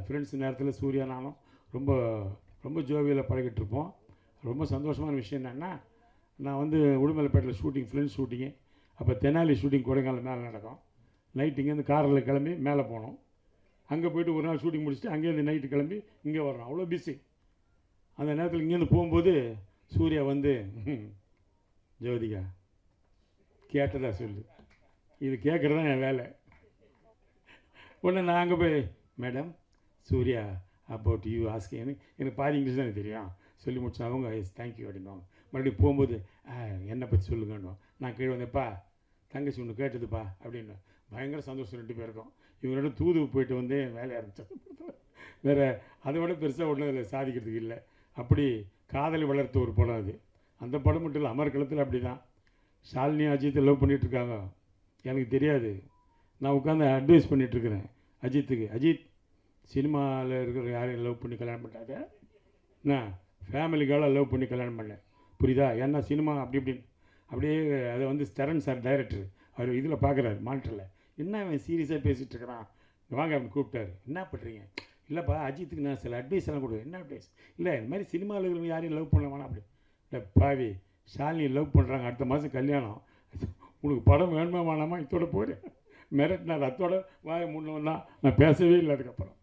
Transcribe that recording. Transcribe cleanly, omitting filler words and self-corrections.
Friends நேரத்தில் சூர்யா நானும் ரொம்ப ரொம்ப ஜோவியில் பழகிட்டு இருப்போம். ரொம்ப சந்தோஷமான விஷயம் என்னென்னா, நான் வந்து உடுமலைப்பேட்டையில் ஷூட்டிங், ஃப்ரெண்ட்ஸ் ஷூட்டிங்கு. அப்போ தெனாலி ஷூட்டிங் கொடைக்கானல் மேலே நடக்கும். நைட்டு இங்கேருந்து காரில் கிளம்பி மேலே போனோம். அங்கே போய்ட்டு ஒரு நாள் ஷூட்டிங் முடிச்சுட்டு அங்கேருந்து நைட்டு கிளம்பி இங்கே வரோம். அவ்வளோ பிஸி. அந்த நேரத்தில் இங்கேருந்து போகும்போது சூர்யா வந்து, ஜோதிகா கேட்டதா சொல்லு, இது கேட்குறது தான் என் வேலை. உடனே நான் அங்கே போய், madam Surya about you asking, எனக்கு பாதி இங்கிலீஷ் தான் தெரியும். சொல்லி முடிச்சு அவங்க எஸ் தேங்க்யூ அப்படின்வாங்க. மறுபடியும் போகும்போது என்னை பற்றி சொல்லுங்கன்னுவோம். நான் கீழே வந்தேன்ப்பா தங்கச்சி ஒன்று கேட்டதுப்பா அப்படின்னு. பயங்கர சந்தோஷம் 2 பேருக்கும். இவங்களோட தூது போயிட்டு வந்து வேலையை ஆரம்பித்தேன். வேறு அதை விட பெருசாக ஒன்றும் அதில் சாதிக்கிறதுக்கு இல்லை. அப்படி காதலை வளர்த்த ஒரு படம் அது. அந்த படம் மட்டும் இல்லை, அமர்க்களத்தில் அப்படி தான். ஷாலினி அஜித்தை லவ் பண்ணிகிட்ருக்காங்க, எனக்கு தெரியாது. நான் உட்காந்து அட்வைஸ் பண்ணிகிட்ருக்கிறேன் அஜித்துக்கு. அஜித், சினிமாவில் இருக்கிற யாரையும் லவ் பண்ணி கல்யாணம் பண்ணாத, நான் ஃபேமிலிக்காக லவ் பண்ணி கல்யாணம் பண்ணேன், புரியுதா? ஏன்னா சினிமா அப்படி இப்படின்னு அப்படியே அதை வந்து ஸ்டரன் சார் டைரக்டர் அவர் இதில் பார்க்குறாரு மானிட்டரில். என்ன அவன் சீரியஸாக பேசிகிட்டு இருக்கிறான், வாங்க அப்படின்னு கூப்பிட்டாரு. என்ன பண்ணுறீங்க? இல்லைப்பா அஜித்துக்கு நான் சில அட்வைஸ் எல்லாம் கொடுக்குறேன். என்ன அட்வைஸ்? இல்லை இந்த மாதிரி சினிமாவில் இருக்கிறவங்க யாரையும் லவ் பண்ண வேணாம் அப்படி. இல்லை பாவி, ஷாலினி லவ் பண்ணுறாங்க, அடுத்த மாதம் கல்யாணம், உனக்கு படம் வேணுமா வேணாமா, இதோட போயிடு மிரட்டினார். அத்தோட வாய முன்னே தான் நான் பேசவே இல்லை அதுக்கப்புறம்.